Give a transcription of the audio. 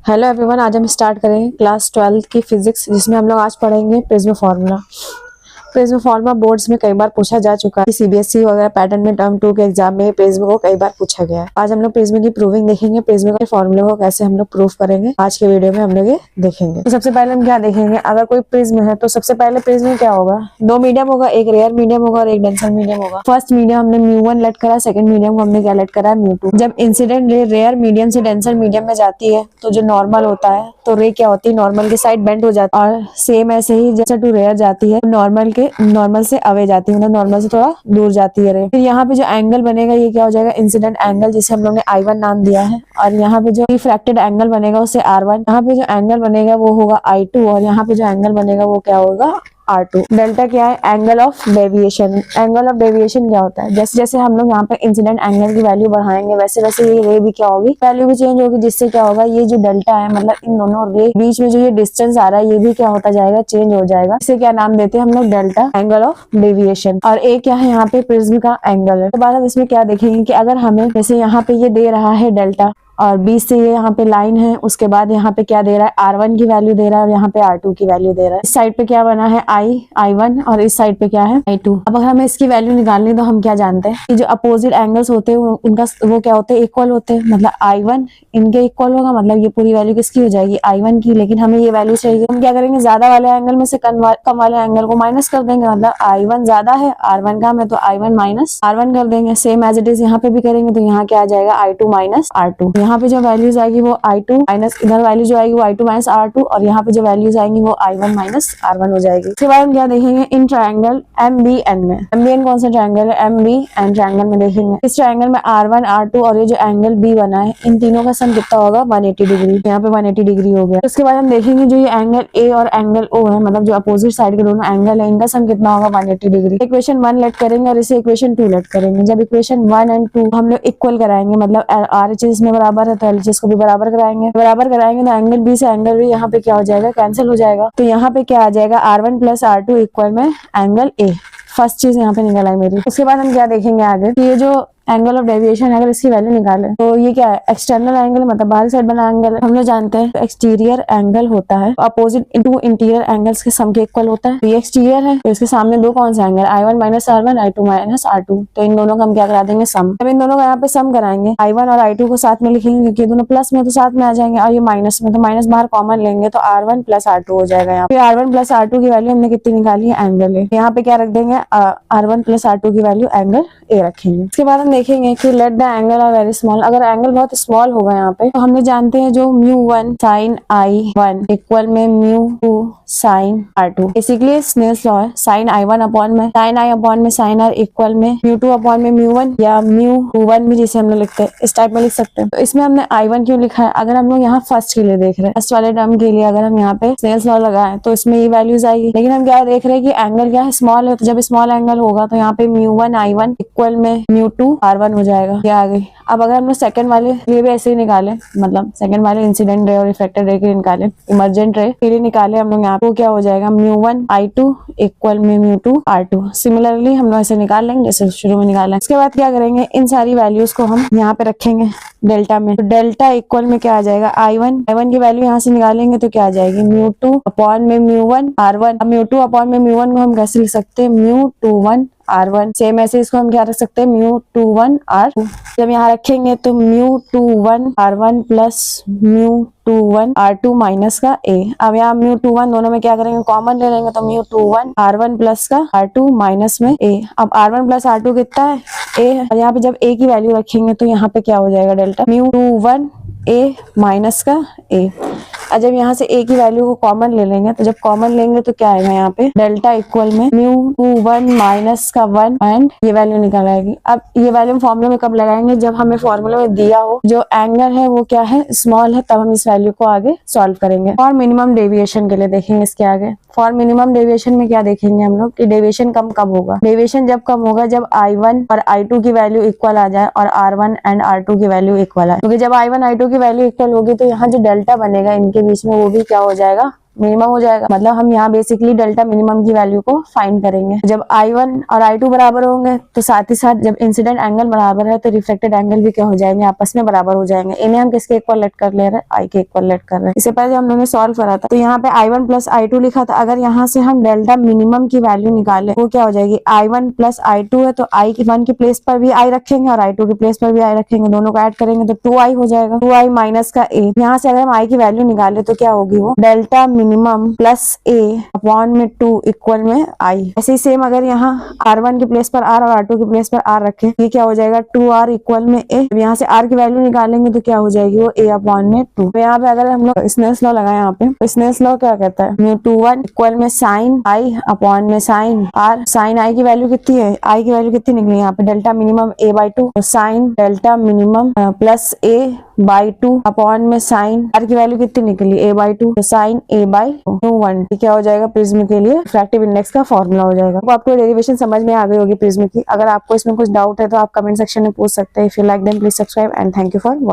Hello everyone, आज हम start करेंगे क्लास 12 की फिजिक्स, जिसमें हम लोग आज पढ़ेंगे prism formula. Prism formula boards में कई बार पूछा जा चुका है। सीबीएसई वगैरह पैटर्न में टर्म 2 के एग्जाम में प्रिज्म को कई बार पूछा गया है। आज हम लोग प्रिज्म की प्रूविंग देखेंगे, प्रिज्म के फार्मूले को कैसे हम लोग प्रूव करेंगे, आज के वीडियो में हम लोग ये देखेंगे। तो सबसे पहले हम क्या देखेंगे, अगर कोई प्रिज्म है तो सबसे पहले प्रिज्म क्या होगा, दो मीडियम होगा, एक रेयर मीडियम होगा और एक डेंसर मीडियम होगा। फर्स्ट मीडियम हमने μ1 लेट करा, सेकंड मीडियम को हमने क्या लेट करा है, μ2। जब इंसिडेंट रे रेयर मीडियम से डेंसर मीडियम में जाती है तो जो नॉर्मल होता है तो रे क्या होती है, नॉर्मल की साइड बेंड हो जाती है। और सेम ऐसे ही जैसे टू रेयर जाती है, नॉर्मल से अवे जाती है, मतलब नॉर्मल से थोड़ा दूर जाती है रे। फिर यहाँ पे जो एंगल बनेगा ये क्या हो जाएगा, इंसिडेंट एंगल, जिसे हम लोग ने I1 नाम दिया है। और यहाँ पे जो रिफ्रैक्टेड एंगल बनेगा उसे R1। यहाँ पे जो एंगल बनेगा वो होगा I2 और यहाँ पे जो एंगल बनेगा वो क्या होगा, R2। डेल्टा क्या है, angle of deviation. Angle of deviation क्या होता है, जैसे जैसे हम लोग यहाँ पे इंसिडेंट एंगल की वैल्यू बढ़ाएंगे वैसे वैसे ये रे भी क्या होगी, वैल्यू भी चेंज होगी, जिससे क्या होगा, ये जो डेल्टा है मतलब इन दोनों रे बीच में जो ये डिस्टेंस आ रहा है ये भी क्या होता जाएगा, चेंज हो जाएगा। इसे क्या नाम देते हैं हम लोग, डेल्टा, एंगल ऑफ डेविएशन। और एक क्या है, यहाँ पे प्रिज्म का एंगल है। तो बाद हम इसमें क्या देखेंगे कि अगर हमें जैसे यहाँ पे ये दे रहा है डेल्टा और बीच से ये यहाँ पे लाइन है, उसके बाद यहाँ पे क्या दे रहा है, R1 की वैल्यू दे रहा है और यहाँ पे R2 की वैल्यू दे रहा है। इस साइड पे क्या बना है, I1 और इस साइड पे क्या है, I2। अब अगर हमें इसकी वैल्यू निकालनी तो हम क्या जानते हैं कि जो अपोजिट एंगल्स होते हैं उनका वो क्या होते हैं, इक्वल होते हैं। मतलब I1 इनके इक्वल होगा, मतलब ये पूरी वैल्यू किसकी हो जाएगी, I1 की। लेकिन हमें ये वैल्यू चाहिए, हम क्या करेंगे, ज्यादा वाले एंगल में से कम वाले एंगल को माइनस कर देंगे। मतलब I1 ज्यादा है, R1 कम है, तो I1 माइनस R1 कर देंगे। सेम एज इट इज यहाँ पे भी करेंगे, तो यहाँ क्या आ जाएगा, I2 माइनस R2। यहाँ पे जो वैल्यूज आएगी वो I2 माइनस, इधर वैल्यू जो आएगी वो I2 माइनस R2 और यहाँ पे जो वैल्यूज आएंगी वो I1 माइनस R1 हो जाएगी। उसके बाद हम क्या देखेंगे, इन ट्रायंगल MBN में, MBN कौन सा ट्रायंगल है, MBN ट्रायंगल में देखेंगे। इस ट्रायंगल में R1 R2 और ये जो एंगल B बना है, इन तीनों का सम कितना होगा, 180 डिग्री। यहाँ पे 180 डिग्री हो गया। उसके बाद हम देखेंगे जो ये एंगल A और एंगल O है, मतलब जो अपोजिट साइड के दोनों एंगल है, इनका सम कितना होगा, 180 डिग्री। इक्वेशन 1 लेट करेंगे और इसे इक्वेशन 2 लेट करेंगे। जब इक्वेशन 1 एंड 2 हम लोग इक्वल कराएंगे, मतलब RHS में बराबर है तो LHS को भी बराबर कराएंगे तो एंगल B से एंगल B यहाँ पे क्या हो जाएगा, कैंसिल हो जाएगा। तो यहाँ पे क्या आ जाएगा, R1 प्लस R2 इक्वल में एंगल A। फर्स्ट चीज यहाँ पे निकल आई मेरी। उसके बाद हम क्या देखेंगे आगे, ये जो एंगल ऑफ डेविएशन है, अगर इसकी वैल्यू निकाले तो ये क्या है, एक्सटर्नल एंगल, मतलब बाहरी साइड बना एंगल है। हम लोग जानते हैं एक्सटीरियर एंगल होता है अपोजिट इनटू इंटीरियर एंगल्स के सम के इक्वल होता है। तो ये एक्सटीरियर है तो इसके सामने दो कौन से angle, I1 minus R1, I2 minus R2। तो इन दोनों का हम क्या करा देंगे, सम। अब इन दोनों का यहाँ पे सम कराएंगे, I1 और I2 को साथ में लिखेंगे क्योंकि ये दोनों प्लस में तो साथ में आ जाएंगे, और ये माइनस में तो माइनस बाहर कॉमन लेंगे तो R1 प्लस R2 हो जाएगा। यहाँ पे R1 प्लस R2 की वैल्यू हमने कितनी निकाली है, एंगल A। यहाँ पे क्या रख देंगे, R1 प्लस R2 की वैल्यू एंगल A रखेंगे। उसके बाद हम देखेंगे कि let the angle are very small. अगर एंगल बहुत स्मॉल होगा यहाँ पे तो हमने जानते हैं जो μ1 sin I1 इक्वल में μ2 sin R2। Basically Snell's law है, sin I1 अपॉन में sin I अपॉन में sin R इक्वल में μ2 अपॉन में μ1 या μ1 भी जिसे हम लोग लिखते हैं, इस टाइप में लिख सकते हैं। तो इसमें हमने I1 क्यों लिखा है, अगर हम लोग यहाँ फर्स्ट के लिए देख रहे हैं, फर्स्ट वाले टर्म के लिए अगर हम यहाँ पे स्नेल्स लॉ लगाएं तो इसमें ये वैल्यूज आएगी। लेकिन हम क्या देख रहे हैं कि एंगल क्या है, स्मॉल है। तो जब स्मॉल एंगल होगा तो यहाँ पे μ1 I1 इक्वल में μ2 R1 हो जाएगा। ये आ गई। अब अगर हम लोग सेकंड वाले ये भी ऐसे ही निकाले, मतलब सेकंड वाले इंसिडेंट रे और रिफ्लेक्टेड रे के लिए निकाले, इमर्जेंट रे के लिए निकाले हम लोग, यहाँ पे क्या हो जाएगा, μ1 I2 इक्वल में μ2 R2। सिमिलरली हम लोग ऐसे निकाल लेंगे जैसे शुरू में निकाला। इसके बाद क्या करेंगे, इन सारी वैल्यूज को हम यहाँ पे रखेंगे डेल्टा में। तो डेल्टा इक्वल में क्या आ जाएगा, I1 की वैल्यू यहाँ से निकालेंगे तो क्या आ जाएगी, μ2 अपॉन में μ1 R1। अब μ2 अपॉन में μ1 को हम कैसे लिख सकते हैं, μ21 R1। सेम ऐसे इसको हम क्या रख सकते हैं, μ21 R2। जब यहाँ रखेंगे तो μ21 R1 प्लस μ21 R2 माइनस का A। अब यहाँ μ21 दोनों में क्या करेंगे, कॉमन ले लेंगे तो μ21 R1 प्लस का R2 माइनस में A। अब R1 प्लस R2 कितना है, A है। और यहाँ पे जब A की वैल्यू रखेंगे तो यहाँ पे क्या हो जाएगा, डेल्टा μ21 A माइनस का A। और जब यहाँ से A की वैल्यू को कॉमन ले लेंगे तो जब कॉमन लेंगे तो क्या आएगा, यहाँ पे डेल्टा इक्वल में μ21 माइनस का 1 एंड ये वैल्यू निकल आएगी। अब ये वैल्यू फॉर्मूले में कब लगाएंगे, जब हमें फॉर्मूले में दिया हो जो एंगल है वो क्या है, स्मॉल है, तब हम इस वैल्यू को आगे सॉल्व करेंगे। और मिनिमम डेविएशन के लिए देखेंगे इसके आगे। फॉर मिनिमम डेविएशन में क्या देखेंगे हम लोग कि डेविएशन कब होगा, डेविएशन जब कम होगा जब I1 और I2 की वैल्यू इक्वल आ जाए और R1 एंड R2 की वैल्यू इक्वल आए। क्योंकि जब I1 I2 की वैल्यू इक्वल होगी तो यहाँ जो डेल्टा बनेगा इनके बीच में वो भी क्या हो जाएगा, मिनिमम हो जाएगा। मतलब हम यहाँ बेसिकली डेल्टा मिनिमम की वैल्यू को फाइंड करेंगे। जब I1 और I2 बराबर होंगे तो साथ ही साथ जब इंसिडेंट एंगल बराबर है तो रिफ्लेक्टेड एंगल भी क्या हो जाएंगे, आपस में बराबर हो जाएंगे। इन्हें हम किसके इक्वल लेट कर ले रहे हैं, I के इक्वल लेट कर रहे हैं। इससे पहले हम लोगों ने सॉल्व करा था तो यहाँ पे I1 प्लस I2 लिखा था। अगर यहाँ से हम डेल्टा मिनिमम की वैल्यू निकाले वो क्या हो जाएगी, I1 प्लस I2 है तो I1 की प्लेस पर भी I रखेंगे और I2 की प्लेस पर भी I रखेंगे, दोनों को ऐड करेंगे तो 2I हो जाएगा। 2I माइनस का A, यहाँ से अगर हम I की वैल्यू निकाले तो क्या होगी, वो delta minimum plus A upon में 2 इक्वल में I। ऐसे ही सेम अगर यहाँ R1 की प्लेस पर R और R2 की प्लेस पर R रखे, ये क्या हो जाएगा 2R इक्वल में A। यहाँ से R की वैल्यू निकालेंगे तो क्या हो जाएगी, वो A अपॉन में 2। तो यहाँ पे अगर हम लोग स्नेल्स लॉ लगाए यहाँ पे, तो स्नेल्स लॉ क्या कहता है, μ21 इक्वल में साइन I अपॉन में साइन R। साइन I की वैल्यू कितनी है, I की वैल्यू कितनी निकली यहाँ पे, डेल्टा मिनिमम A/2, तो sine delta minimum plus A/2 upon में साइन R की वैल्यू कितनी निकली A/2, तो साइन A/2 1। क्या हो जाएगा, प्रिज्म के लिए रिफ्रैक्टिव इंडेक्स का फॉर्मूला हो जाएगा। तो आपको डेरिवेशन समझ में आ गई होगी प्रिज्म की। अगर आपको इसमें कुछ डाउट है तो आप कमेंट सेक्शन में पूछ सकते हैं। If you like then please subscribe and thank you for watching.